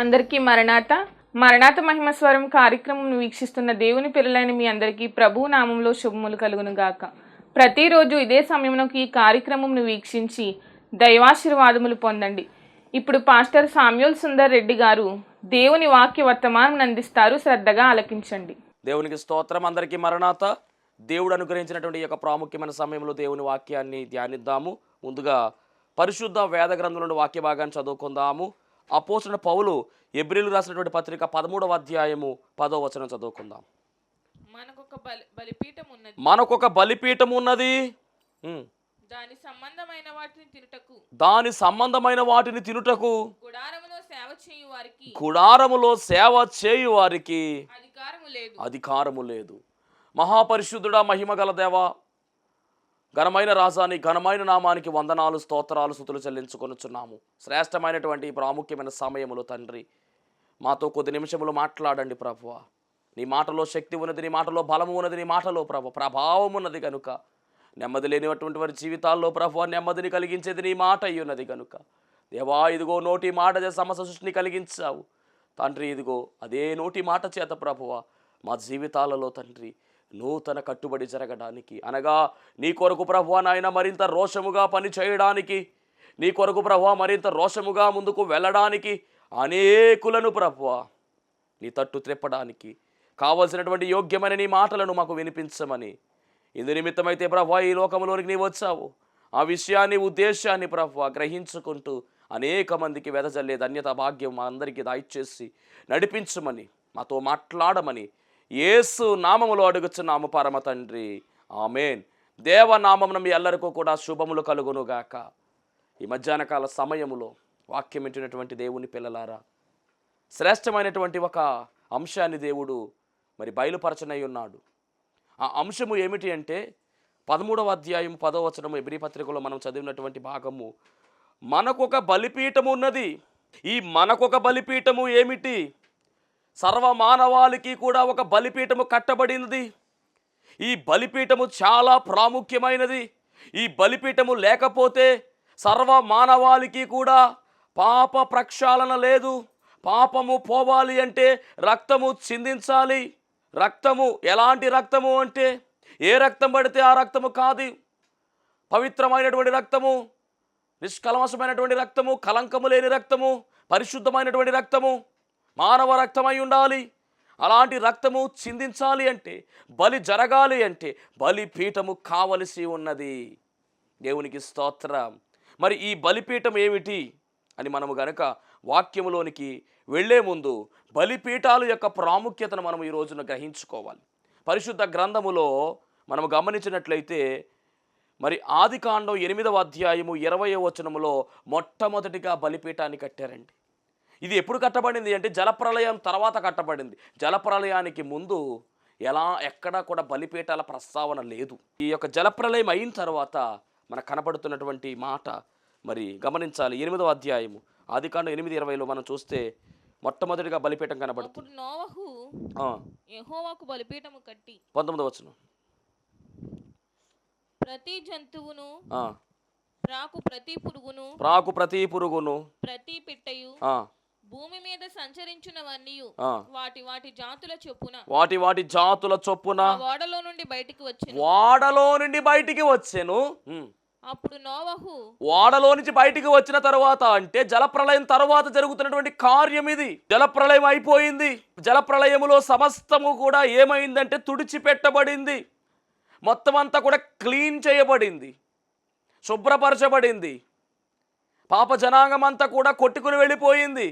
అందరికీ మరణాత మరణాత మహిమ స్వరం కార్యక్రమం వీక్షిస్తున్న దేవుని పిల్లలైన మీ అందరికీ ప్రభు నామంలో శుభములు కలుగును గాక. ప్రతిరోజు ఇదే సమయంలోకి ఈ కార్యక్రమం వీక్షించి దైవాశీర్వాదములు పొందండి. ఇప్పుడు పాస్టర్ సామ్యూల్ సుందర్ రెడ్డి గారు దేవుని వాక్య వర్తమానం అందిస్తారు. శ్రద్ధగా ఆలకించండి. దేవునికి స్తోత్రం. అందరికీ మరణాత. దేవుడు అనుగ్రహించినటువంటి ఈ యొక్క ప్రాముఖ్యమైన సమయంలో దేవుని వాక్యాన్ని ధ్యానిద్దాము. ముందుగా పరిశుద్ధ వేద గ్రంథం నుండి వాక్య భాగాన్ని చదువుకుందాము. అపోస్తలుడైన పౌలు హెబ్రీయులకు రాసినటువంటి పత్రిక 13వ అధ్యాయము 10వ వచనం చదువుకుందాం. మనకొక బలిపీఠం ఉన్నది, దాని సంబంధమైన వాటిని తినుటకు గుడారములో సేవ చేయు వారికి అధికారము లేదు. మహాపరిశుద్ధుడా, మహిమగల దేవా, ఘనమైన రాజాని ఘనమైన నామానికి వందనాలు, స్తోత్రాలు, స్తుతులు చెల్లించుకొనుచున్నాము. శ్రేష్టమైనటువంటి ప్రాముఖ్యమైన సమయములు తండ్రి, మాతో కొద్ది నిమిషములు మాట్లాడండి ప్రభువా. నీ మాటలో శక్తి ఉన్నది, నీ మాటలో బలము ఉన్నది, నీ మాటలో ప్రభావం ఉన్నది కనుక నెమ్మది లేనిటువంటి వారి జీవితాల్లో ప్రభువా నెమ్మదిని కలిగించేది నీ మాట అయి ఉన్నది కనుక దేవా, ఇదిగో నోటి మాట సమస్త సృష్టిని కలిగించావు తండ్రి. ఇదిగో అదే నోటి మాట చేత ప్రభువా మా జీవితాలలో తండ్రి నూతన కట్టుబడి జరగడానికి, అనగా నీ కొరకు ప్రభువా నాయన మరింత రోషముగా పని చేయడానికి, నీ కొరకు ప్రభువా మరింత రోషముగా ముందుకు వెళ్ళడానికి, అనేకులను ప్రభువా నీ తట్టు త్రిప్పడానికి కావలసినటువంటి యోగ్యమైన నీ మాటలను మాకు వినిపించమని, ఇందు నిమిత్తమైతే ప్రభువా ఈ లోకంలోనికి నీ వచ్చావు, ఆ విషయాన్ని ఉద్దేశాన్ని ప్రభువా గ్రహించుకుంటూ అనేక మందికి వెదజల్లే ధన్యత భాగ్యం మా అందరికీ దయచేసి నడిపించమని, మాతో మాట్లాడమని యేసు నామములో అడుగుచున్నాము పరమ తండ్రి, ఆమేన్. దేవనామమున మీ అందరికీ కూడా శుభములు కలుగునుగాక. ఈ మధ్యాహ్నకాల సమయములో వాక్యం వింటున్నటువంటి దేవుని పిల్లలారా, శ్రేష్టమైనటువంటి ఒక అంశాన్ని దేవుడు మరి బయలుపరచనై ఉన్నాడు. ఆ అంశము ఏమిటి అంటే 13వ అధ్యాయం 10వ వచనము హెబ్రీ పత్రికలో మనం చదివినటువంటి భాగము, మనకొక బలిపీఠము ఉన్నది. ఈ మనకొక బలిపీఠము ఏమిటి? సర్వమానవాళికి కూడా ఒక బలిపీఠము కట్టబడినది. ఈ బలిపీఠము చాలా ప్రాముఖ్యమైనది. ఈ బలిపీఠము లేకపోతే సర్వమానవాళికి కూడా పాప ప్రక్షాళన లేదు. పాపము పోవాలి అంటే రక్తము చిందించాలి. రక్తము ఎలాంటి రక్తము అంటే ఏ రక్తం పడితే ఆ రక్తము కాదు. పవిత్రమైనటువంటి రక్తము, నిష్కల్మషమైనటువంటి రక్తము, కలంకము లేని రక్తము, పరిశుద్ధమైనటువంటి రక్తము, మానవ రక్తమై ఉండాలి. అలాంటి రక్తము చిందించాలి అంటే, బలి జరగాలి అంటే బలిపీఠము కావలసి ఉన్నది. దేవునికి స్తోత్రం. మరి ఈ బలిపీఠం ఏమిటి అని మనము గనక వాక్యములోనికి వెళ్ళే ముందు బలిపీఠాల యొక్క ప్రాముఖ్యతను మనం ఈ రోజున గ్రహించుకోవాలి. పరిశుద్ధ గ్రంథములో మనం గమనించినట్లయితే మరి ఆదికాండం 8వ అధ్యాయము 20వ వచనములో మొట్టమొదటిగా బలిపీఠాన్ని కట్టారండి. ఇది ఎప్పుడు కట్టబడింది అంటే జలప్రలయం తర్వాత కట్టబడింది. జలప్రలయానికి ముందు ఎక్కడా కూడా బలిపీఠాల ప్రస్తావన లేదు. ఈ యొక్క జలప్రలయం అయిన తర్వాత మనకు కనపడుతున్నటువంటి మాట మరి గమనించాలి. 8వ అధ్యాయము ఆదికాండం 8:20లో మనం చూస్తే మొట్టమొదటిగా బలిపీఠం కనబడుతుంది. యెహోవాకు బలిపీఠము కట్టి 19వ వచనం, ప్రతి జంతువును, ప్రాకు ప్రతి పురుగును, ప్రతి పిట్టయు, భూమి మీద సంచరించునవన్నీ వాటి వాటి జాతుల చొప్పున ఓడలో నుండి బయటికి వచ్చెను. అప్పుడు నోవహు ఓడలో నుంచి బయటికి వచ్చిన తర్వాత అంటే జలప్రలయం తర్వాత జరుగుతున్నటువంటి కార్యం ఇది. జలప్రలయం అయిపోయింది. జలప్రలయములో సమస్తము కూడా ఏమైందంటే తుడిచిపెట్టబడింది. మొత్తం అంతా కూడా క్లీన్ చేయబడింది, శుభ్రపరచబడింది. పాప జనాంగం అంతా కూడా కొట్టుకుని వెళ్ళిపోయింది.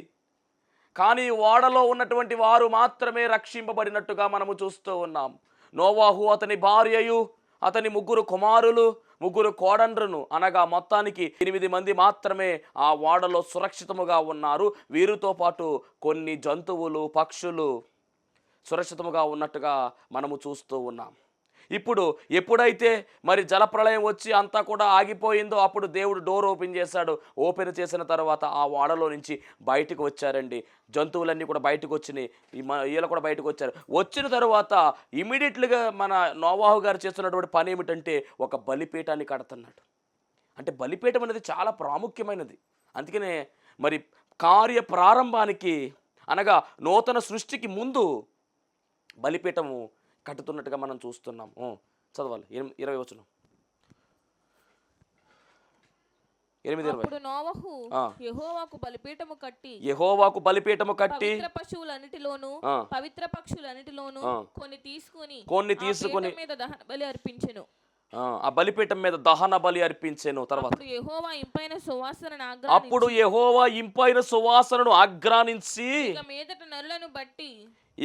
కానీ ఓడలో ఉన్నటువంటి వారు మాత్రమే రక్షింపబడినట్టుగా మనము చూస్తూ ఉన్నాం. నోవాహు, అతని భార్యయు, అతని 3 కుమారులు, 3 కోడండ్రును, అనగా మొత్తానికి 8 మంది మాత్రమే ఆ ఓడలో సురక్షితముగా ఉన్నారు. వీరితో పాటు కొన్ని జంతువులు, పక్షులు సురక్షితముగా ఉన్నట్టుగా మనము చూస్తూ ఉన్నాం. ఇప్పుడు ఎప్పుడైతే మరి జలప్రలయం వచ్చి అంతా కూడా ఆగిపోయిందో అప్పుడు దేవుడు డోర్ ఓపెన్ చేశాడు. ఓపెన్ చేసిన తర్వాత ఆ ఓడలో నుంచి బయటకు వచ్చారండి. జంతువులన్నీ కూడా బయటకు వచ్చినాయి, వీళ్ళు కూడా బయటకు వచ్చారు. వచ్చిన తర్వాత ఇమీడియట్లీగా మన నోవాహు గారు చేస్తున్నటువంటి పని ఏమిటంటే ఒక బలిపీఠాన్ని కడుతున్నాడు. అంటే బలిపీఠం అనేది చాలా ప్రాముఖ్యమైనది. అందుకనే మరి కార్య ప్రారంభానికి అనగా నూతన సృష్టికి ముందు బలిపీఠము కట్టుతున్నట్టుగా మనం చూస్తున్నాం. చదవాలి 20 వచనం. 8:20. అప్పుడు నోవహు యెహోవాకు బలిపీఠము కట్టి పవిత్ర పశువులన్నిటిలోను పవిత్ర పక్షులన్నిటిలోను కొన్ని తీసుకొని మీద దహన బలి అర్పించెను. ఆ బలిపీఠం మీద దహన బలి అర్పించెను. తర్వాత అప్పుడు యెహోవా ఇంపైన సువాసనను ఆగ్రానించి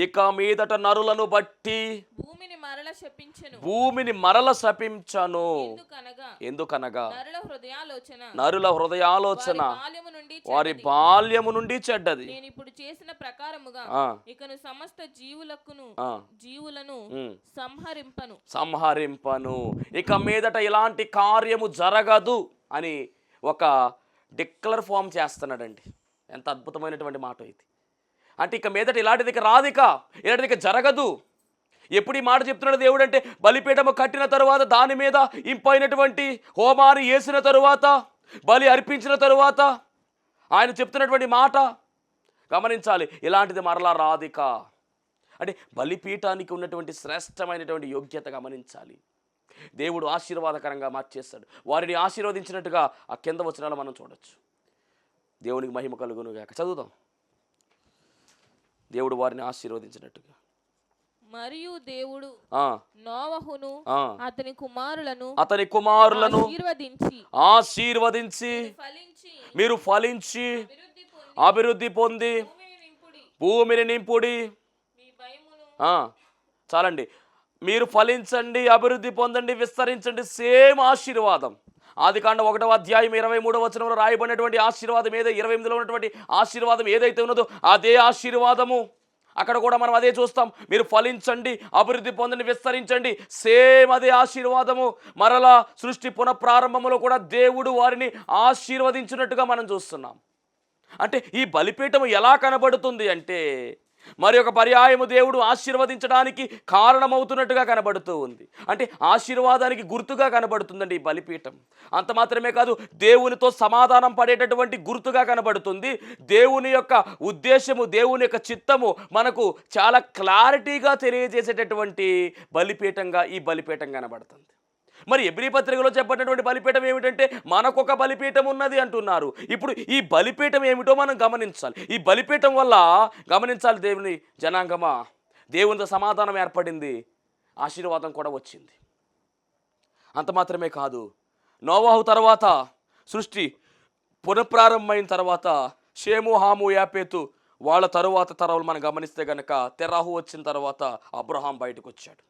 ఇక మీదట నరులను బట్టి భూమిని మరల శపించను. ఎందుకనగా నరుల హృదయాలోచన వారి బాల్యము నుండి చెడ్డది. నేను ఇప్పుడు చేసిన ప్రకారముగా ఇకను సమస్త జీవులను సంహరింపను. ఇక మీదట ఇలాంటి కార్యము జరగదు అని ఒక డిక్లర్ ఫామ్ చేస్తున్నాడండి. ఎంత అద్భుతమైనటువంటి మాట ఇది. అంటే ఇక మీదట ఇలాంటిది రాదిక, ఇలాంటిది జరగదు. ఎప్పుడు ఈ మాట చెప్తున్నాడు దేవుడు అంటే, బలిపీఠము కట్టిన తరువాత దాని మీద ఇంపైనటువంటి హోమాన్ని వేసిన తరువాత బలి అర్పించిన తరువాత ఆయన చెప్తున్నటువంటి మాట గమనించాలి. ఇలాంటిది మరలా రాదిక అంటే బలిపీఠానికి ఉన్నటువంటి శ్రేష్టమైనటువంటి యోగ్యత గమనించాలి. దేవుడు ఆశీర్వాదకరంగా మార్చేస్తాడు. వారిని ఆశీర్వదించినట్టుగా ఆ కింద వచనాలు మనం చూడొచ్చు. దేవునికి మహిమ కలుగును గాక. చదువుదాం. దేవుడు వారిని ఆశీర్వదించినట్టుగా మరియు దేవుడు నోవహును అతని కుమారులను ఆశీర్వదించి మీరు ఫలించి అభివృద్ధి పొంది భూమిని నింపుడి. చాలండి. మీరు ఫలించండి, అభివృద్ధి పొందండి, విస్తరించండి. సేమ్ ఆశీర్వాదం. ఆదికాండం 1వ అధ్యాయం 23వ వచనంలో రాయబడినటువంటి ఆశీర్వాదం 28లో ఉన్నటువంటి ఆశీర్వాదం ఏదైతే ఉన్నదో అదే ఆశీర్వాదము అక్కడ కూడా మనం అదే చూస్తాం. మీరు ఫలించండి, అభివృద్ధి పొందండి, విస్తరించండి. సేమ్ అదే ఆశీర్వాదము మరలా సృష్టి పునఃప్రారంభంలో కూడా దేవుడు వారిని ఆశీర్వదించినట్టుగా మనం చూస్తున్నాం. అంటే ఈ బలిపీఠము ఎలా కనబడుతుంది అంటే మరి ఒక పర్యాయము దేవుడు ఆశీర్వదించడానికి కారణమవుతున్నట్టుగా కనబడుతూ ఉంది. అంటే ఆశీర్వాదానికి గుర్తుగా కనబడుతుందండి ఈ బలిపీఠం. అంత మాత్రమే కాదు, దేవునితో సమాధానం పడేటటువంటి గుర్తుగా కనబడుతుంది. దేవుని యొక్క ఉద్దేశము, దేవుని యొక్క చిత్తము మనకు చాలా క్లారిటీగా తెలియజేసేటటువంటి బలిపీఠంగా ఈ బలిపీఠం కనబడుతుంది. మరి ఎబ్రీ పత్రికలో చెప్పినటువంటి బలిపీఠం ఏమిటంటే మనకొక బలిపీఠం ఉన్నది అంటున్నారు. ఇప్పుడు ఈ బలిపీఠం ఏమిటో మనం గమనించాలి. ఈ బలిపీఠం వల్ల గమనించాలి, దేవుని జనాంగమా, దేవునితో సమాధానం ఏర్పడింది, ఆశీర్వాదం కూడా వచ్చింది. అంత మాత్రమే కాదు, నోవాహు తర్వాత సృష్టి పునఃప్రారంభమైన తర్వాత షేము, హాము, యాపేతు వాళ్ళ తరువాత తరాలు మనం గమనిస్తే కనుక తెరాహు వచ్చిన తర్వాత అబ్రహాం బయటకు వచ్చాడు.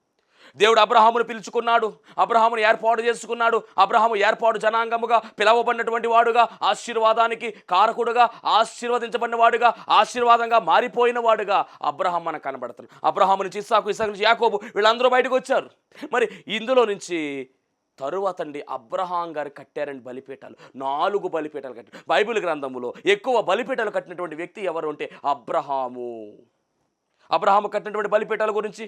దేవుడు అబ్రహామును పిలుచుకున్నాడు, అబ్రహామును ఏర్పాటు చేసుకున్నాడు. అబ్రహాము ఏర్పాటు జనాంగముగా పిలవబడినటువంటి వాడుగా, ఆశీర్వాదానికి కారకుడుగా, ఆశీర్వదించబడిన వాడుగా, ఆశీర్వాదంగా మారిపోయిన వాడుగా అబ్రహాం మనకు కనబడుతున్నాడు. అబ్రహాము నుంచి ఇస్సాకు, ఇస్సాకు నుంచి యాకోబు, వీళ్ళందరూ బయటకు వచ్చారు. మరి ఇందులో నుంచి తరువాత అండి అబ్రహాం గారు కట్టారండి బలిపీఠాలు. 4 బలిపీఠాలు కట్టారు. బైబిల్ గ్రంథంలో ఎక్కువ బలిపీఠాలు కట్టినటువంటి వ్యక్తి ఎవరు అంటే అబ్రహాము. అబ్రహాము కట్టినటువంటి బలిపీఠాల గురించి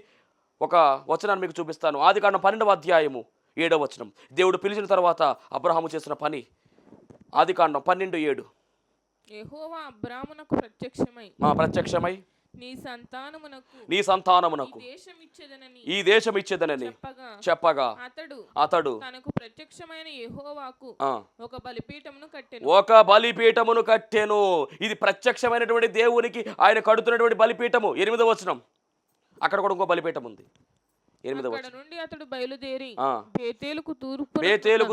ఒక వచనాన్ని మీకు చూపిస్తాను. ఆదికాండం 12వ అధ్యాయము 7వ వచనం. దేవుడు పిలిచిన తర్వాత అబ్రహాము చేసిన పని. ఆదికాండం 12:7. యెహోవా అబ్రామునకు ప్రత్యక్షమై నీ సంతానమునకు ఈ దేశం ఇచ్చేదనని చెప్పగా అతడు తనకు ప్రత్యక్షమైన యెహోవాకు ఒక బలిపీఠమును కట్టెను. ఇది ప్రత్యక్షమైనటువంటి దేవునికి ఆయన కడుతున్నటువంటి బలిపీఠము. 8వ వచనం. అక్కడ కూడా ఇంకో బలిపీఠం ఉంది. 8వ వచనం నుండి అతడు బయలుదేరి బేతేలుకు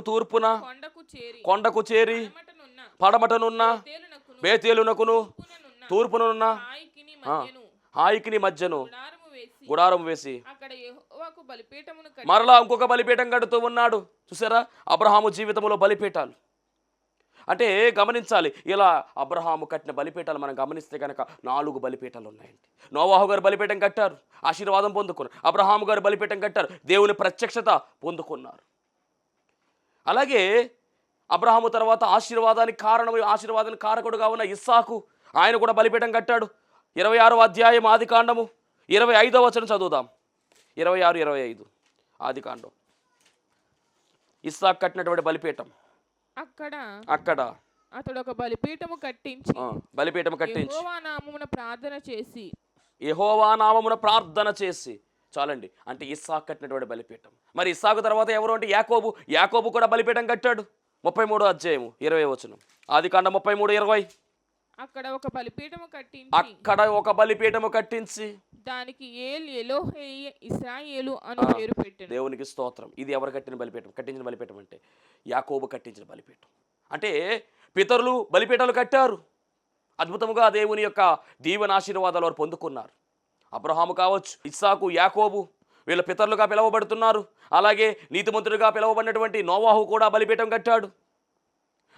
తూర్పున కొండకు చేరి పడమటనున్న బేతేలునకును తూర్పునున్న హాయికిని మధ్యను గుడారం వేసి మరలా ఇంకొక బలిపీఠం కడుతూ ఉన్నాడు. చూసారా అబ్రహాము జీవితంలో బలిపీఠాలు అంటే గమనించాలి. ఇలా అబ్రహాము కట్టిన బలిపీఠాలు మనం గమనిస్తే కనుక 4 బలిపీఠాలు ఉన్నాయండి. నోవాహు గారు బలిపీఠం కట్టారు, ఆశీర్వాదం పొందుకున్నారు. అబ్రహాము గారు బలిపీఠం కట్టారు, దేవుని ప్రత్యక్షత పొందుకున్నారు. అలాగే అబ్రహాము తర్వాత ఆశీర్వాదానికి కారకుడుగా ఉన్న ఇస్సాకు, ఆయన కూడా బలిపీఠం కట్టాడు. 26వ అధ్యాయం ఆదికాండము 25వ వచనం చదువుదాం. 26, 25 ఆదికాండం. ఇస్సాకు కట్టినటువంటి బలిపీఠం. అక్కడ అతడు ఒక బలిపీఠము కట్టించి బలిపీఠము కట్టించి యెహోవా నామమున ప్రార్థన చేసి యెహోవా నామమున ప్రార్థన చేసి. చాలండి. అంటే ఇస్సాకు కట్టినటువంటి బలిపీఠం. మరి ఇస్సాకు తర్వాత ఎవరు అంటే యాకోబు. యాకోబు కూడా బలిపీఠం కట్టాడు. 33 అధ్యాయము 20 వచనం. ఆదికాండం 33:20. అక్కడ ఒక బలిపీఠము కట్టించి అక్కడ ఒక బలిపీఠము కట్టించి దానికి ఎలోహే ఇశ్రాయేలు అని పేరు పెట్టెను. దేవునికి స్తోత్రం. ఇది ఎవరు కట్టిన బలిపీఠం? కట్టించిన బలిపీఠం అంటే యాకోబు కట్టించిన బలిపీఠం. అంటే పితరులు బలిపీఠాలు కట్టారు. అద్భుతముగా దేవుని యొక్క దీవెన ఆశీర్వాదాలు వారు పొందుకున్నారు. అబ్రహాము కావచ్చు, ఇస్సాకు, యాకోబు వీళ్ళ పితరులుగా పిలువబడుతున్నారు. అలాగే నీతిమంతుడిగా పిలువబడినటువంటి నోవాహు కూడా బలిపీఠం కట్టాడు.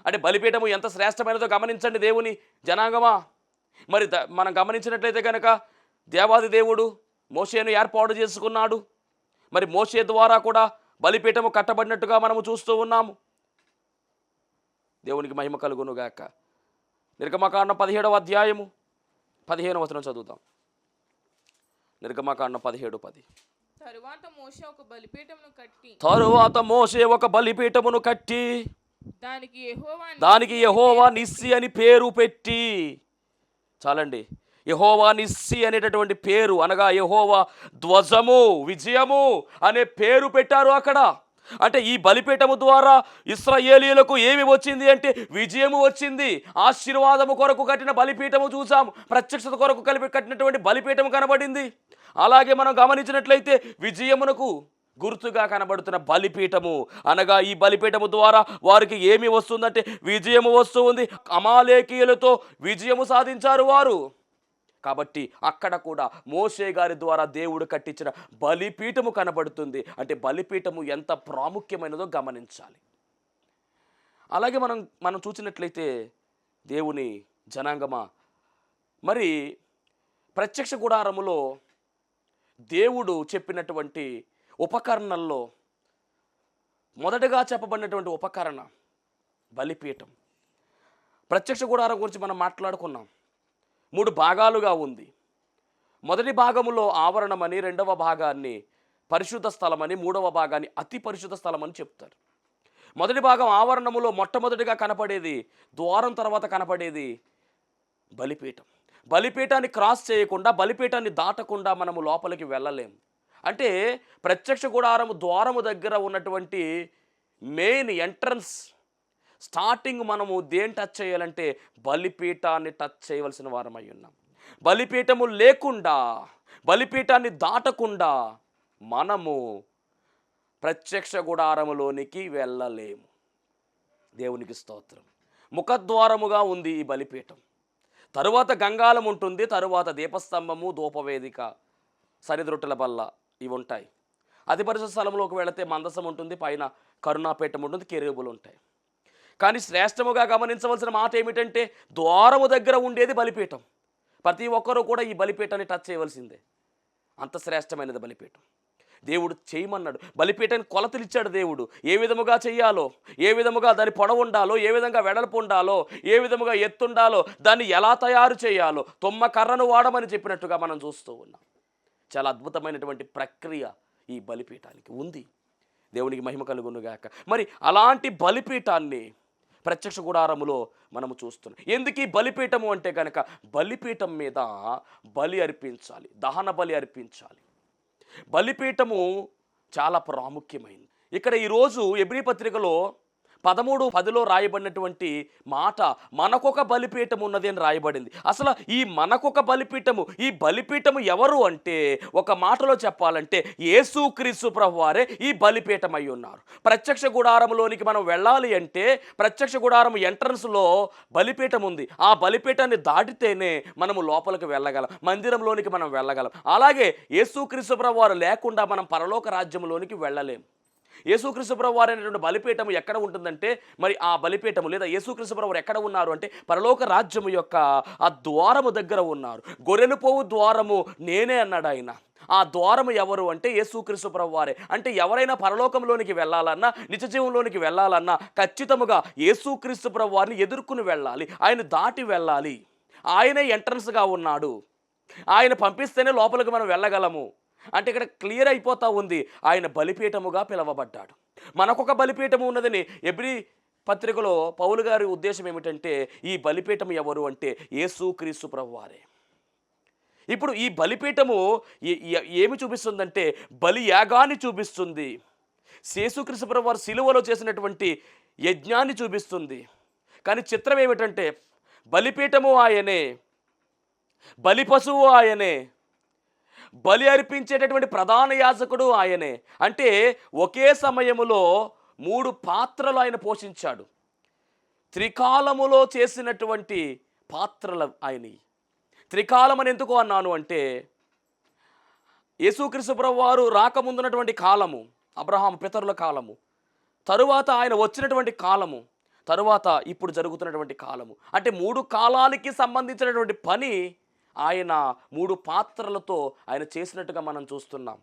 అంటే బలిపీఠము ఎంత శ్రేష్టమైనదో గమనించండి దేవుని జనాంగమా. మరి మనం గమనించినట్లయితే కనుక దేవాది దేవుడు మోషేను ఏర్పాటు చేసుకున్నాడు. మరి మోషే ద్వారా కూడా బలిపీఠము కట్టబడినట్టుగా మనము చూస్తూ ఉన్నాము. దేవునికి మహిమ కలుగును గాక. నిర్గమకాండం 17వ అధ్యాయము 15వ వచనం చదువుతాం. నిర్గమకాండం 17:10. తరువాత మోషే ఒక బలిపీఠమును కట్టి దానికి యెహోవా నిస్సి అని పేరు పెట్టి. చాలండి. యెహోవా నిస్సి అనేటటువంటి పేరు అనగా యెహోవా ధ్వజము, విజయము అనే పేరు పెట్టారు అక్కడ. అంటే ఈ బలిపీఠము ద్వారా ఇశ్రాయేలీయులకు ఏమి వచ్చింది అంటే విజయము వచ్చింది. ఆశీర్వాదము కొరకు కట్టిన బలిపీఠము చూసాము. ప్రత్యక్షత కొరకు కట్టినటువంటి బలిపీఠము కనబడింది. అలాగే మనం గమనించినట్లయితే విజయమునకు గుర్తుగా కనబడుతున్న బలిపీఠము అనగా ఈ బలిపీఠము ద్వారా వారికి ఏమి వస్తుందంటే విజయము వస్తూ ఉంది. అమాలేకీయులతో విజయము సాధించారు వారు. కాబట్టి అక్కడ కూడా మోషే గారి ద్వారా దేవుడు కట్టించిన బలిపీఠము కనబడుతుంది. అంటే బలిపీఠము ఎంత ప్రాముఖ్యమైనదో గమనించాలి. అలాగే మనం చూసినట్లయితే దేవుని జనాంగమా, మరి ప్రత్యక్ష గుడారములో దేవుడు చెప్పినటువంటి ఉపకరణల్లో మొదటగా చెప్పబడినటువంటి ఉపకరణ బలిపీఠం. ప్రత్యక్ష గుడారం గురించి మనం మాట్లాడుకున్నాం. 3 భాగాలుగా ఉంది. మొదటి భాగములో ఆవరణమని, రెండవ భాగాన్ని పరిశుద్ధ స్థలమని, మూడవ భాగాన్ని అతి పరిశుద్ధ స్థలమని చెప్తారు. మొదటి భాగం ఆవరణములో మొట్టమొదటిగా కనపడేది, ద్వారం తర్వాత కనపడేది బలిపీఠం. బలిపీఠాన్ని క్రాస్ చేయకుండా, బలిపీఠాన్ని దాటకుండా మనము లోపలికి వెళ్ళలేము. అంటే ప్రత్యక్ష గుడారము ద్వారము దగ్గర ఉన్నటువంటి మెయిన్ ఎంట్రన్స్ స్టార్టింగ్ మనము దేని టచ్ చేయాలంటే బలిపీఠాన్ని టచ్ చేయవలసిన వారమై ఉన్నాం. బలిపీఠము లేకుండా, బలిపీఠాన్ని దాటకుండా మనము ప్రత్యక్ష గుడారములోనికి వెళ్ళలేము. దేవునికి స్తోత్రం. ముఖద్వారముగా ఉంది ఈ బలిపీఠం. తరువాత గంగాలం ఉంటుంది, తరువాత దీపస్తంభము, ధూపవేదిక, సరిదొట్టెల బల్ల ఇవి ఉంటాయి. అతి పరిశుద్ధ స్థలంలోకి వెళితే మందసం ఉంటుంది, పైన కరుణాపీఠం ఉంటుంది, కెరూబులు ఉంటాయి. కానీ శ్రేష్టముగా గమనించవలసిన మాట ఏమిటంటే ద్వారము దగ్గర ఉండేది బలిపీఠం. ప్రతి ఒక్కరూ కూడా ఈ బలిపీఠాన్ని టచ్ చేయవలసిందే. అంత శ్రేష్టమైనది బలిపీఠం. దేవుడు చేయమన్నాడు. బలిపీఠాన్ని కొలతలు ఇచ్చాడు దేవుడు. ఏ విధముగా చెయ్యాలో, ఏ విధముగా దాని పొడవు ఉండాలో, ఏ విధంగా వెడల్పు ఉండాలో, ఏ విధముగా ఎత్తుండాలో, దాన్ని ఎలా తయారు చేయాలో తుమ్మ కర్రను వాడమని చెప్పినట్టుగా మనం చూస్తూ ఉన్నాం. చాలా అద్భుతమైనటువంటి ప్రక్రియ ఈ బలిపీఠానికి ఉంది. దేవునికి మహిమ కలుగునుగాక. మరి అలాంటి బలిపీఠాన్ని ప్రత్యక్ష గుడారములో మనము చూస్తున్నాం. ఎందుకు ఈ బలిపీఠము అంటే కనుక బలిపీఠం మీద బలి అర్పించాలి, దహన బలి అర్పించాలి. బలిపీఠము చాలా ప్రాముఖ్యమైనది. ఇక్కడ ఈరోజు ఎబ్రీ పత్రికలో 13:10 రాయబడినటువంటి మాట మనకొక బలిపీఠం ఉన్నది అని రాయబడింది. అసలు ఈ మనకొక బలిపీఠము, ఈ బలిపీఠము ఎవరు అంటే ఒక మాటలో చెప్పాలంటే యేసుక్రీస్తు ప్రభువారే ఈ బలిపీఠం అయి ఉన్నారు. ప్రత్యక్ష గుడారంలోనికి మనం వెళ్ళాలి అంటే ప్రత్యక్ష గుడారం ఎంట్రన్స్లో బలిపీఠం ఉంది. ఆ బలిపీఠాన్ని దాటితేనే మనము లోపలికి వెళ్ళగలం, మందిరంలోనికి మనం వెళ్ళగలం. అలాగే యేసుక్రీస్తు ప్రభువారు లేకుండా మనం పరలోక రాజ్యంలోనికి వెళ్ళలేం. యేసుక్రీస్తు ప్రభువారు అనేటువంటి బలిపీఠము ఎక్కడ ఉంటుందంటే మరి ఆ బలిపీఠము లేదా యేసుక్రీస్తు ప్రభువారు ఎక్కడ ఉన్నారు అంటే పరలోక రాజ్యము యొక్క ఆ ద్వారము దగ్గర ఉన్నారు. గొర్రెలు పోవు ద్వారము నేనే అన్నాడు ఆయన. ఆ ద్వారము ఎవరు అంటే యేసుక్రీస్తు ప్రభువారే. అంటే ఎవరైనా పరలోకంలోనికి వెళ్ళాలన్నా, నిత్యజీవంలోనికి వెళ్ళాలన్నా ఖచ్చితముగా యేసుక్రీస్తు ప్రభువారిని ఎదుర్కొని వెళ్ళాలి, ఆయన దాటి వెళ్ళాలి. ఆయనే ఎంట్రన్స్గా ఉన్నాడు. ఆయన పంపిస్తేనే లోపలికి మనం వెళ్ళగలము. అంటే ఇక్కడ క్లియర్ అయిపోతూ ఉంది, ఆయన బలిపీఠముగా పిలవబడ్డాడు. మనకొక బలిపీఠము ఉన్నదని ఎబ్రీ పత్రికలో పౌలు గారి ఉద్దేశం ఏమిటంటే ఈ బలిపీఠం ఎవరు అంటే యేసుక్రీస్తు ప్రభువారే. ఇప్పుడు ఈ బలిపీఠము ఏమి చూపిస్తుందంటే బలి యాగాన్ని చూపిస్తుంది. యేసుక్రీస్తు ప్రభువారు సిలువలో చేసినటువంటి యజ్ఞాన్ని చూపిస్తుంది. కానీ చిత్రం ఏమిటంటే బలిపీఠము ఆయనే, బలి పశువు ఆయనే, బలి అర్పించేటటువంటి ప్రధాన యాజకుడు ఆయనే. అంటే ఒకే సమయములో 3 పాత్రలు ఆయన పోషించాడు. త్రికాలములో చేసినటువంటి పాత్రలు ఆయనవి. త్రికాలం అని ఎందుకు అన్నాను అంటే యేసుక్రీస్తు ప్రభువారు రాకముందున్నటువంటి కాలము, అబ్రహాం పితరుల కాలము, తరువాత ఆయన వచ్చినటువంటి కాలము, తరువాత ఇప్పుడు జరుగుతున్నటువంటి కాలము. అంటే 3 కాలాలకి సంబంధించినటువంటి పని ఆయన 3 పాత్రలతో ఆయన చేసినట్టుగా మనం చూస్తున్నాం.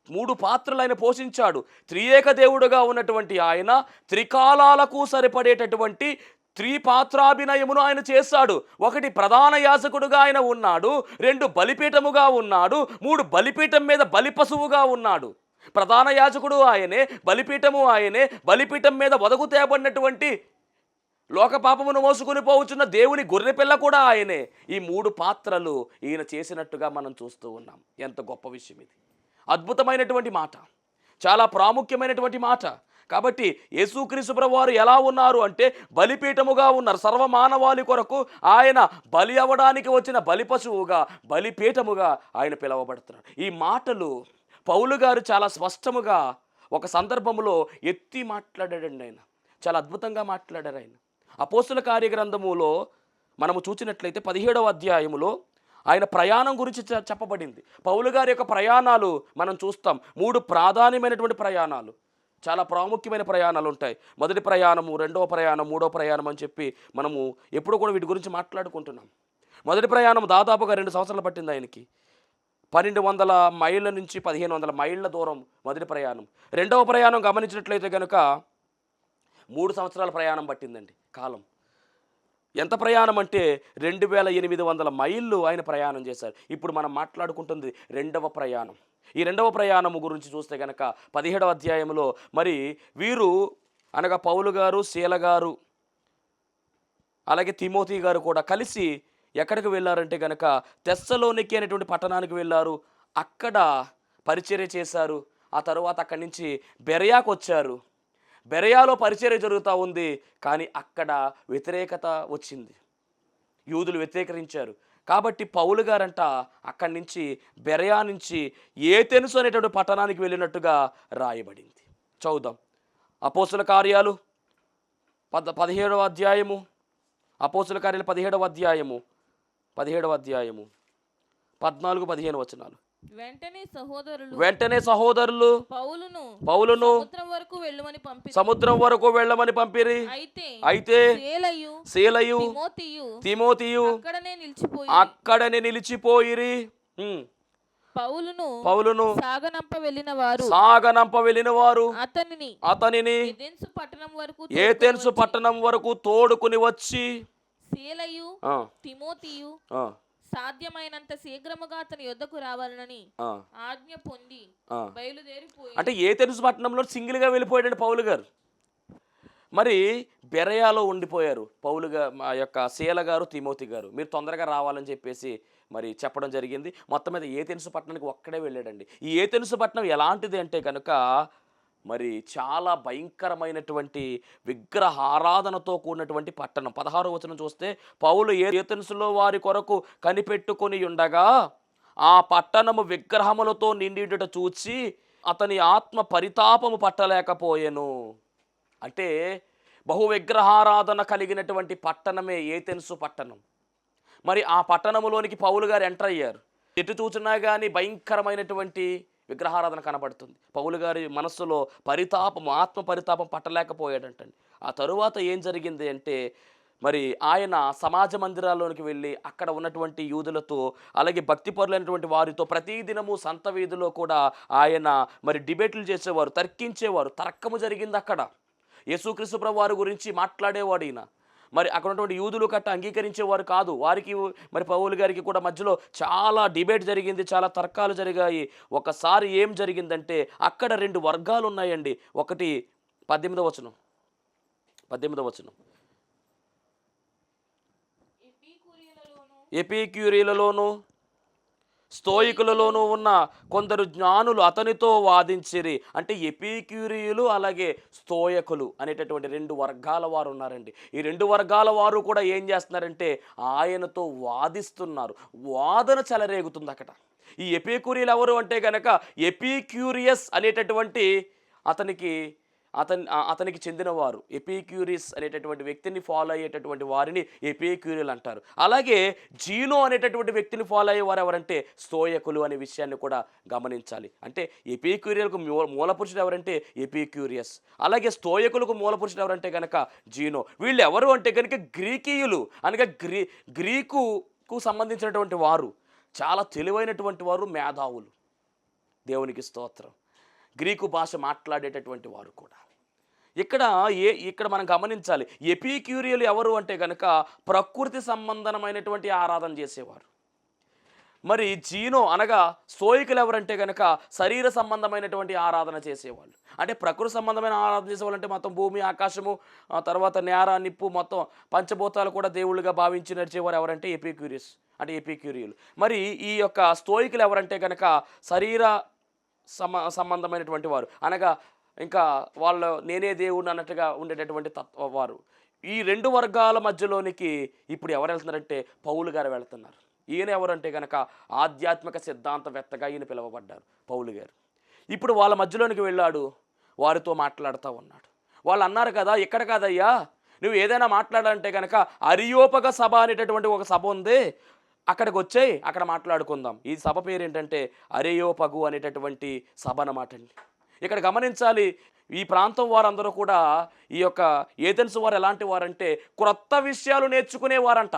3 పాత్రలు ఆయన పోషించాడు. త్రియేక దేవుడుగా ఉన్నటువంటి ఆయన త్రికాలాలకు సరిపడేటటువంటి త్రిపాత్రాభినయమును ఆయన చేశాడు. 1 ప్రధాన యాజకుడుగా ఆయన ఉన్నాడు, 2 బలిపీఠముగా ఉన్నాడు, 3 బలిపీఠం మీద బలి పశువుగా ఉన్నాడు. ప్రధాన యాజకుడు ఆయనే, బలిపీఠము ఆయనే, బలిపీఠం మీద వదకు తేబడినటువంటి లోక పాపమును మోసుకొని పోవచ్చున్న దేవుని గొర్రెపిల్ల కూడా ఆయనే. ఈ 3 పాత్రలు ఈయన చేసినట్టుగా మనం చూస్తూ ఉన్నాం. ఎంత గొప్ప విషయం ఇది! అద్భుతమైనటువంటి మాట, చాలా ప్రాముఖ్యమైనటువంటి మాట. కాబట్టి యేసుక్రీస్తు ప్రభువారు ఎలా ఉన్నారు అంటే బలిపీఠముగా ఉన్నారు. సర్వమానవాళి కొరకు ఆయన బలి అవ్వడానికి వచ్చిన బలి పశువుగా, బలిపీఠముగా ఆయన పిలువబడుతున్నాడు. ఈ మాటలు పౌలు గారు చాలా స్పష్టముగా ఒక సందర్భంలో ఎత్తి మాట్లాడాడండి. ఆయన చాలా అద్భుతంగా మాట్లాడారు. ఆయన అపోస్తుల కార్యగ్రంథములో మనము చూసినట్లయితే 17వ అధ్యాయములో ఆయన ప్రయాణం గురించి చెప్పబడింది. పౌలు గారి యొక్క ప్రయాణాలు మనం చూస్తాం. 3 ప్రాధాన్యమైనటువంటి ప్రయాణాలు, చాలా ప్రాముఖ్యమైన ప్రయాణాలు ఉంటాయి. మొదటి ప్రయాణము, రెండవ ప్రయాణం, మూడవ ప్రయాణం అని చెప్పి మనము ఎప్పుడు కూడా వీటి గురించి మాట్లాడుకుంటున్నాం. మొదటి ప్రయాణం దాదాపుగా 2 సంవత్సరాలు పట్టింది ఆయనకి. 1200 మైళ్ళ నుంచి 1500 మైళ్ళ దూరం మొదటి ప్రయాణం. రెండవ ప్రయాణం గమనించినట్లయితే కనుక 3 సంవత్సరాల ప్రయాణం పట్టిందండి కాలం. ఎంత ప్రయాణం అంటే 2800 మైళ్ళు ఆయన ప్రయాణం చేశారు. ఇప్పుడు మనం మాట్లాడుకుంటుంది రెండవ ప్రయాణం. ఈ రెండవ ప్రయాణము గురించి చూస్తే కనుక 17వ అధ్యాయంలో మరి వీరు అనగా పౌలు గారు, శీల గారు, అలాగే తిమోతి గారు కూడా కలిసి ఎక్కడికి వెళ్ళారంటే కనుక తెస్సలోనికే అనేటువంటి పట్టణానికి వెళ్ళారు. అక్కడ పరిచర్య చేశారు. ఆ తరువాత అక్కడి నుంచి బెరయాకు వచ్చారు. బెరయాలో పరిచర్య జరుగుతూ ఉంది. కానీ అక్కడ వ్యతిరేకత వచ్చింది, యూదులు వ్యతిరేకరించారు. కాబట్టి పౌలు గారంట అక్కడి నుంచి బెరయా నుంచి ఏథెన్సు అనేటువంటి పట్టణానికి వెళ్ళినట్టుగా రాయబడింది. చదువుదాం. అపోస్తుల కార్యాలు 17వ అధ్యాయము, అపోస్తుల కార్యాలు 17వ అధ్యాయము 14-15 వచనాలు. వెంటనే సహోదరులు పౌలును సముద్రం వరకు వెళ్ళమని పంపిరి. అయితే శీలయు తిమోతియు అక్కడనే నిలిచిపోయిరి. పౌలును సాగనంప వెళ్ళిన వారు అతనిని ఏథెన్సు పట్టణం వరకు తోడుకుని వచ్చి శీలయు తిమోతియు సాధ్యమైనంత శీఘ్రముగా అతని యొద్దకు రావాలని ఆజ్ఞ పొంది బయలుదేరిపోయి, అంటే ఏథెన్సు పట్టణంలో సింగిల్ గా వెళ్ళిపోయాడు పౌలు గారు. మరి బెరయాలో ఉండిపోయారు పౌలు గారు, మా యొక్క శీల గారు, తిమోతి గారు. మీరు తొందరగా రావాలని చెప్పేసి మరి చెప్పడం జరిగింది. మొత్తం మీద ఏథెన్సు పట్టణానికి ఒక్కడే వెళ్ళాడండి. ఈ ఏథెన్సు పట్టణం ఎలాంటిది అంటే కనుక మరి చాలా భయంకరమైనటువంటి విగ్రహారాధనతో కూడినటువంటి పట్టణం. 16వ వచనం చూస్తే పౌలు ఏథెన్సులో వారి కొరకు కనిపెట్టుకొని ఉండగా ఆ పట్టణము విగ్రహములతో నిండిట చూచి అతని ఆత్మ పరితాపము పట్టలేకపోయెను. అంటే బహు విగ్రహారాధన కలిగినటువంటి పట్టణమే ఏథెన్సు పట్టణం. మరి ఆ పట్టణములోనికి పౌలు గారు ఎంటర్ అయ్యారు. ఎటు చూచినా కానీ భయంకరమైనటువంటి విగ్రహారాధన కనబడుతుంది. పౌలు గారి మనస్సులో పరితాపం, ఆత్మ పరితాపం పట్టలేకపోయాడంటండి. ఆ తరువాత ఏం జరిగింది అంటే మరి ఆయన సమాజ మందిరాల్లోనికి వెళ్ళి అక్కడ ఉన్నటువంటి యూదులతో అలాగే భక్తిపరులైనటువంటి వారితో ప్రతిదినము సంత వీధిలో కూడా ఆయన మరి డిబేట్లు చేసేవారు, తర్కించేవారు. తర్కము జరిగింది అక్కడ. యేసుక్రీస్తు ప్రభువు వారి గురించి మాట్లాడేవాడు ఈయన. మరి అక్కడ ఉన్నటువంటి యూదులు కట్ట అంగీకరించేవారు కాదు. వారికి మరి పౌలు గారికి కూడా మధ్యలో చాలా డిబేట్ జరిగింది, చాలా తర్కాలు జరిగాయి. ఒకసారి ఏం జరిగిందంటే అక్కడ 2 వర్గాలు ఉన్నాయండి. ఒకటి 18వ వచనం, 18వ వచనం. ఎపిక్యూరీలలోను స్తోయికులలోనూ ఉన్న కొందరు జ్ఞానులు అతనితో వాదించిరి. అంటే ఎపిక్యూరీయులు అలాగే స్తోయకులు అనేటటువంటి రెండు వర్గాల వారు ఉన్నారండి. ఈ రెండు వర్గాల వారు కూడా ఏం చేస్తున్నారంటే ఆయనతో వాదిస్తున్నారు. వాదన చెలరేగుతుంది అక్కడ. ఈ ఎపిక్యూరీలు ఎవరు అంటే కనుక ఎపిక్యూరియస్ అనేటటువంటి అతనికి చెందినవారు. ఎపిక్యూరియస్ అనేటటువంటి వ్యక్తిని ఫాలో అయ్యేటటువంటి వారిని ఎపిక్యూరియల్ అంటారు. అలాగే జీనో అనేటటువంటి వ్యక్తిని ఫాలో అయ్యేవారు ఎవరంటే స్తోయకులు అనే విషయాన్ని కూడా గమనించాలి. అంటే ఎపిక్యూరియల్కు మూల పురుషుడు ఎవరంటే ఎపిక్యూరియస్, అలాగే స్తోయకులకు మూల పురుషుడు ఎవరంటే కనుక జీనో. వీళ్ళు ఎవరు అంటే కనుక గ్రీకీయులు అనగా గ్రీకుకు సంబంధించినటువంటి వారు, చాలా తెలివైనటువంటి వారు, మేధావులు. దేవునికి స్తోత్రం. గ్రీకు భాష మాట్లాడేటటువంటి వారు కూడా. ఇక్కడ మనం గమనించాలి, ఎపిక్యూరియలు ఎవరు అంటే కనుక ప్రకృతి సంబంధమైనటువంటి ఆరాధన చేసేవారు. మరి జీనో అనగా స్తోయికులు ఎవరంటే కనుక శరీర సంబంధమైనటువంటి ఆరాధన చేసేవాళ్ళు. అంటే ప్రకృతి సంబంధమైన ఆరాధన చేసేవాళ్ళు అంటే మొత్తం భూమి, ఆకాశము, తర్వాత నేర, నిప్పు, మొత్తం పంచభూతాలు కూడా దేవుళ్ళుగా భావించి నడిచేవారు ఎవరంటే ఎపిక్యూరియస్, అంటే ఎపిక్యూరియలు. మరి ఈ యొక్క స్తోయికులు ఎవరంటే కనుక శరీర సంబంధమైనటువంటి వారు, అనగా ఇంకా వాళ్ళు నేనే దేవుడు అన్నట్టుగా ఉండేటటువంటి వారు. ఈ రెండు వర్గాల మధ్యలోనికి ఇప్పుడు ఎవరు వెళ్తున్నారంటే పౌలు గారు వెళ్తున్నారు. ఈయన ఎవరంటే కనుక ఆధ్యాత్మిక సిద్ధాంతవేత్తగా ఈయన పిలువబడ్డారు పౌలు గారు. ఇప్పుడు వాళ్ళ మధ్యలోనికి వెళ్ళాడు, వారితో మాట్లాడుతూ ఉన్నాడు. వాళ్ళు అన్నారు కదా, ఇక్కడ కాదయ్యా నువ్వు ఏదైనా మాట్లాడాలంటే కనుక అరియోపగ సభ అనేటటువంటి ఒక సభ ఉంది, అక్కడికి వచ్చేయి, అక్కడ మాట్లాడుకుందాం. ఈ సభ పేరు ఏంటంటే అరేయోపగు అనేటటువంటి సభ అన్నమాట అండి. ఇక్కడ గమనించాలి, ఈ ప్రాంతం వారందరూ కూడా ఈ యొక్క ఏథెన్స్ వారు ఎలాంటి వారంటే క్రొత్త విషయాలు నేర్చుకునేవారంట.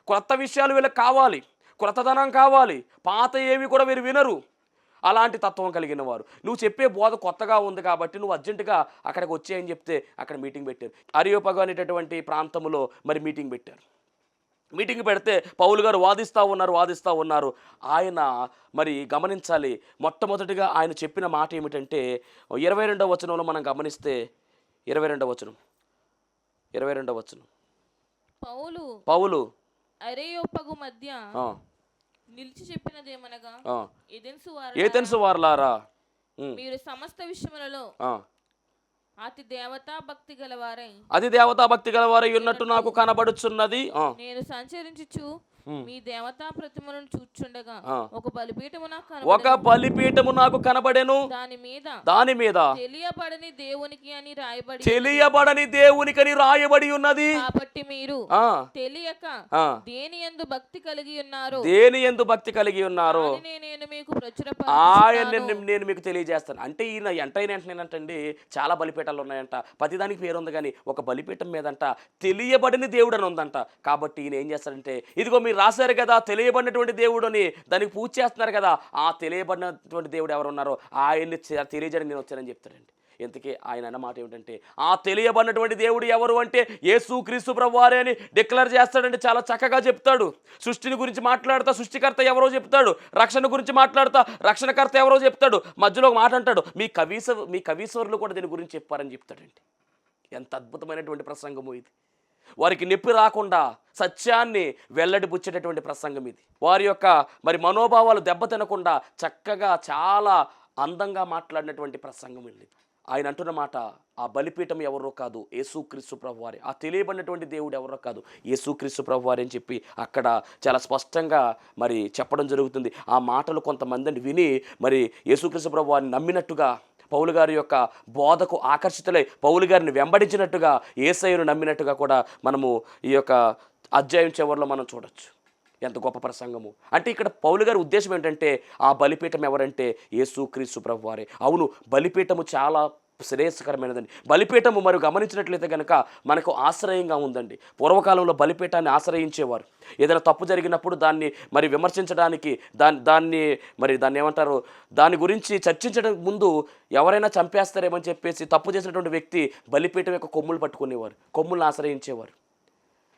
క్రొత్త విషయాలు వీళ్ళకి కావాలి, క్రొత్తదనం కావాలి, పాత ఏవి కూడా వీరు వినరు. అలాంటి తత్వం కలిగిన వారు. నువ్వు చెప్పే బోధ కొత్తగా ఉంది కాబట్టి నువ్వు అర్జెంటుగా అక్కడికి వచ్చేయని చెప్తే అక్కడ మీటింగ్ పెట్టారు. అరియోపగు అనేటటువంటి ప్రాంతంలో మరి మీటింగ్ పెట్టారు. మీటింగ్ పెడితే పౌలు గారు వాదిస్తూ ఉన్నారు. ఆయన మరి గమనించాలి, మొట్టమొదటిగా ఆయన చెప్పిన మాట ఏమిటంటే 22వ వచనంలో మనం గమనిస్తే 22వ వచనం పౌలు అరేయోపగు మధ్య నిలిచి చెప్పినదేమనగా, ఏథెన్సు వారలారా, మీరు సమస్త విషయములలో అతి దేవతా భక్తి గలవారై ఉన్నట్టు నాకు కనబడుచున్నది. నేను సంచరించుచు మీ దేవతా ప్రతిమలను చూచుండగా ఒక బలిపీఠము నాకు కనబడెను. దాని మీద తెలియబడని దేవునికని రాయబడి ఉన్నది. కాబట్టి మీరు తెలియక దేని యందు భక్తి కలిగి ఉన్నారు నేను మీకు నేను మీకు తెలియజేస్తాను. అంటే ఈయన ఏంటంటే చాలా బలిపీఠాలు ఉన్నాయంట, ప్రతిదానికి పేరు ఉంది, కానీ ఒక బలిపీఠం మీదంట తెలియబడిన దేవుడు అని ఉందంట. కాబట్టి ఈయన ఏం చేస్తాడంటే, ఇదిగో మీరు రాశారు కదా తెలియబడినటువంటి దేవుడు అని, దానికి పూజ చేస్తున్నారు కదా, ఆ తెలియబడినటువంటి దేవుడు ఎవరు ఉన్నారో ఆయన్ని తెలియజేయడం నేను వచ్చానని చెప్తాడండి. ఇంతకీ ఆయన అన్న మాట ఏమిటంటే, ఆ తెలియబడినటువంటి దేవుడు ఎవరు అంటే యేసుక్రీస్తు ప్రభువారే అని డిక్లేర్ చేస్తాడంటే చాలా చక్కగా చెప్తాడు. సృష్టిని గురించి మాట్లాడుతా సృష్టికర్త ఎవరో చెప్తాడు, రక్షణ గురించి మాట్లాడుతా రక్షణకర్త ఎవరో చెప్తాడు, మధ్యలో ఒక మాట అంటాడు, మీ కవీశ్వరులు కూడా దీని గురించి చెప్పారని చెప్తాడండి. ఎంత అద్భుతమైనటువంటి ప్రసంగము ఇది. వారికి నొప్పి రాకుండా సత్యాన్ని వెల్లడిపుచ్చేటటువంటి ప్రసంగం ఇది. వారి యొక్క మరి మనోభావాలు దెబ్బతినకుండా చక్కగా చాలా అందంగా మాట్లాడినటువంటి ప్రసంగం ఇది. ఆయన అంటున్న మాట, ఆ బలిపీఠం ఎవరో కాదు యేసుక్రీస్తు ప్రభువారే, ఆ తెలియబడినటువంటి దేవుడు ఎవరో కాదు యేసుక్రీస్తు ప్రభువారే అని చెప్పి అక్కడ చాలా స్పష్టంగా మరి చెప్పడం జరుగుతుంది. ఆ మాటలు కొంతమందిని విని మరి యేసుక్రీస్తు ప్రభువారిని నమ్మినట్టుగా, పౌలు గారి యొక్క బోధకు ఆకర్షితులై పౌలు గారిని వెంబడించినట్టుగా, యేసయ్యను నమ్మినట్టుగా కూడా మనము ఈ యొక్క అధ్యాయం చివరిలో మనం చూడొచ్చు. ఎంత గొప్ప ప్రసంగము. అంటే ఇక్కడ పౌలు గారి ఉద్దేశం ఏంటంటే, ఆ బలిపీఠం ఎవరంటే యేసుక్రీస్తు ప్రభువారే. అవును, బలిపీఠము చాలా శ్రేయస్కరమైనదండి. బలిపీఠము మరి గమనించినట్లయితే కనుక మనకు ఆశ్రయంగా ఉందండి. పూర్వకాలంలో బలిపీఠాన్ని ఆశ్రయించేవారు. ఏదైనా తప్పు జరిగినప్పుడు దాన్ని మరి విమర్శించడానికి, దాన్ని ఏమంటారు, దాని గురించి చర్చించడం ముందు ఎవరైనా చంపేస్తారేమని చెప్పేసి తప్పు చేసినటువంటి వ్యక్తి బలిపీఠం యొక్క కొమ్ములు పట్టుకునేవారు, కొమ్ములను ఆశ్రయించేవారు.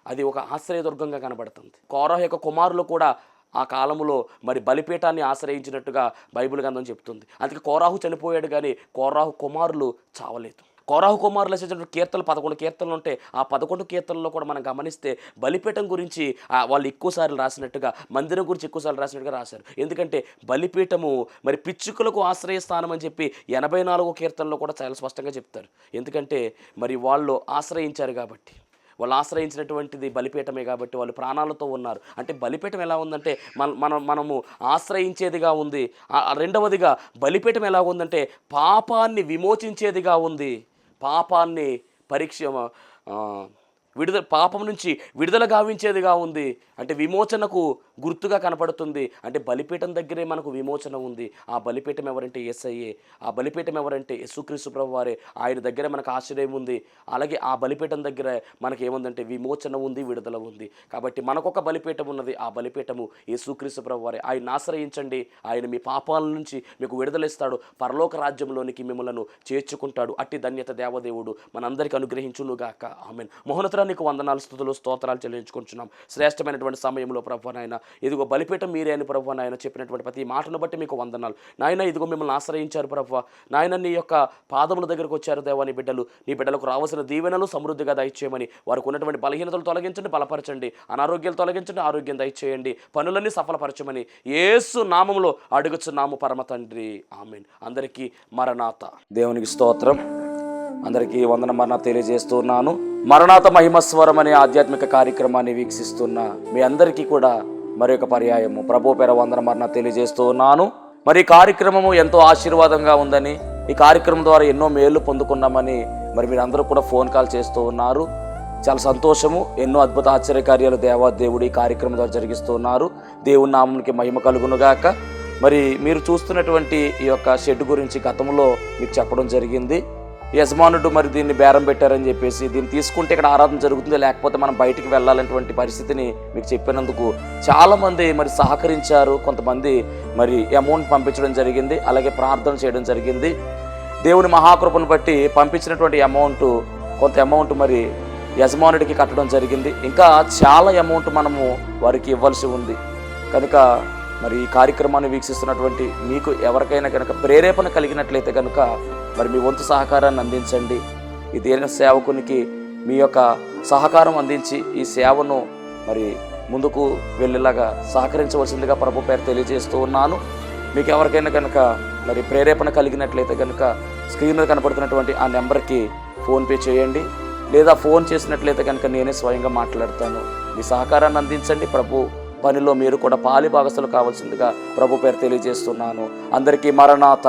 అది ఒక ఆశ్రయదుర్గంగా కనబడుతుంది. కోరహ యొక్క కుమారులు కూడా ఆ కాలంలో మరి బలిపీఠాన్ని ఆశ్రయించినట్టుగా బైబిల్ గ్రంథం చెప్తుంది. అందుకే కోరాహు చనిపోయాడు, కానీ కోరాహు కుమారులు చావలేదు. కోరాహు కుమారులు రచించినటువంటి కీర్తనలు 11 కీర్తనలు ఉంటాయి. ఆ 11 కీర్తనల్లో కూడా మనం గమనిస్తే బలిపీఠం గురించి వాళ్ళు ఎక్కువసార్లు రాసినట్టుగా, మందిరం గురించి ఎక్కువసార్లు రాసినట్టుగా రాశారు. ఎందుకంటే బలిపీఠము మరి పిచ్చుకలకు ఆశ్రయ స్థానం అని చెప్పి 84 కీర్తనలో కూడా చాలా స్పష్టంగా చెప్తారు. ఎందుకంటే మరి వాళ్ళు ఆశ్రయించారు కాబట్టి, వాళ్ళు ఆశ్రయించినటువంటిది బలిపీఠమే కాబట్టి వాళ్ళు ప్రాణాలతో ఉన్నారు. అంటే బలిపీఠం ఎలా ఉందంటే మనము ఆశ్రయించేదిగా ఉంది. రెండవదిగా బలిపీఠం ఎలా ఉందంటే పాపాన్ని విమోచించేదిగా ఉంది. పాపాన్ని పాపం నుంచి విడుదల గావించేదిగా ఉంది. అంటే విమోచనకు గుర్తుగా కనపడుతుంది. అంటే బలిపీఠం దగ్గరే మనకు విమోచన ఉంది. ఆ బలిపీఠం ఎవరంటే యేసయ్యే. ఆ బలిపీఠం ఎవరంటే యేసుక్రీస్తు ప్రభువారే. ఆయన దగ్గర మనకు ఆశ్రయం ఉంది. అలాగే ఆ బలిపీఠం దగ్గర మనకు ఏముందంటే విమోచన ఉంది, విడుదల ఉంది. కాబట్టి మనకొక బలిపీఠం ఉన్నది. ఆ బలిపీఠము యేసుక్రీస్తు ప్రభువారే. ఆయన ఆశ్రయించండి. ఆయన మీ పాపాల నుంచి మీకు విడుదలిస్తాడు. పరలోక రాజ్యంలోనికి మిమ్మల్ని చేర్చుకుంటాడు. అట్టి ధన్యత దేవదేవుడు మనందరికీ అనుగ్రహించునుగాక. ఆమేన్. మహోన్నతుడా నీకు వందనాలు, స్తుతులు, స్తోత్రాలు చెల్లించుకుంటున్నాం. శ్రేష్టమైనటువంటి సమయంలో ప్రభువా నాయన, ఇదిగో బలిపీఠం మీరే అని ప్రభువా నాయన చెప్పినటువంటి ప్రతి మాటను బట్టి మీకు వందనాలు నాయన. ఇదిగో మిమ్మల్ని ఆశ్రయించారు ప్రభువా నాయన, నీ యొక్క పాదముల దగ్గరకు వచ్చారు దేవా. నీ బిడ్డలకు రావాల్సిన దీవెనలు సమృద్ధిగా దయచేయమని, వారికి ఉన్నటువంటి బలహీనతలు తొలగించండి, బలపరచండి, అనారోగ్యాలు తొలగించండి, ఆరోగ్యం దయచేయండి, పనులన్నీ సఫలపరచమని యేసు నామములో అడుగుచున్నాము పరమ తండ్రి. ఆమేన్. అందరికీ మరణాత. దేవునికి స్తోత్రం. అందరికీ వందన మరణాత తెలియజేస్తున్నాను. మరణాత మహిమస్వరం అనే ఆధ్యాత్మిక కార్యక్రమాన్ని వీక్షిస్తున్న మీ అందరికీ కూడా మరొక పర్యాయము ప్రభు పేర వందన మరణాత తెలియజేస్తూ ఉన్నాను. మరి ఈ కార్యక్రమము ఎంతో ఆశీర్వాదంగా ఉందని, ఈ కార్యక్రమం ద్వారా ఎన్నో మేలు పొందుకున్నామని మరి మీరు అందరూ కూడా ఫోన్ కాల్ చేస్తూ ఉన్నారు. చాలా సంతోషము. ఎన్నో అద్భుత ఆశ్చర్యకార్యాలు దేవాదేవుడు ఈ కార్యక్రమం ద్వారా జరిగిస్తూ ఉన్నారు. దేవుని నామమునికి మహిమ కలుగునుగాక. మరి మీరు చూస్తున్నటువంటి ఈ యొక్క షెడ్ గురించి గతంలో మీకు చెప్పడం జరిగింది. యజమానుడు మరి దీన్ని బేరం పెట్టారని చెప్పేసి, దీన్ని తీసుకుంటే ఇక్కడ ఆరాధన జరుగుతుంది, లేకపోతే మనం బయటికి వెళ్ళాలనేటువంటి పరిస్థితిని మీకు చెప్పినందుకు చాలామంది మరి సహకరించారు. కొంతమంది మరి అమౌంట్ పంపించడం జరిగింది, అలాగే ప్రార్థన చేయడం జరిగింది. దేవుని మహాకృపను బట్టి పంపించినటువంటి కొంత అమౌంట్ మరి యజమానుడికి కట్టడం జరిగింది. ఇంకా చాలా అమౌంట్ మనము వారికి ఇవ్వాల్సి ఉంది. కనుక మరి ఈ కార్యక్రమాన్ని వీక్షిస్తున్నటువంటి మీకు ఎవరికైనా కనుక ప్రేరేపణ కలిగినట్లయితే కనుక మరి మీ వంతు సహకారాన్ని అందించండి. ఈ దీన సేవకునికి మీ యొక్క సహకారం అందించి ఈ సేవను మరి ముందుకు వెళ్ళేలాగా సహకరించవలసిందిగా ప్రభు పేరు తెలియజేస్తూ ఉన్నాను. మీకు ఎవరికైనా కనుక మరి ప్రేరేపణ కలిగినట్లయితే కనుక స్క్రీన్ మీద కనపడుతున్నటువంటి ఆ నెంబర్కి ఫోన్పే చేయండి, లేదా ఫోన్ చేసినట్లయితే కనుక నేనే స్వయంగా మాట్లాడతాను. మీ సహకారాన్ని అందించండి. ప్రభు పనిలో మీరు కూడా పాలి భాగస్తులు కావాల్సిందిగా ప్రభు పేరు తెలియజేస్తున్నాను. అందరికీ మరణాత.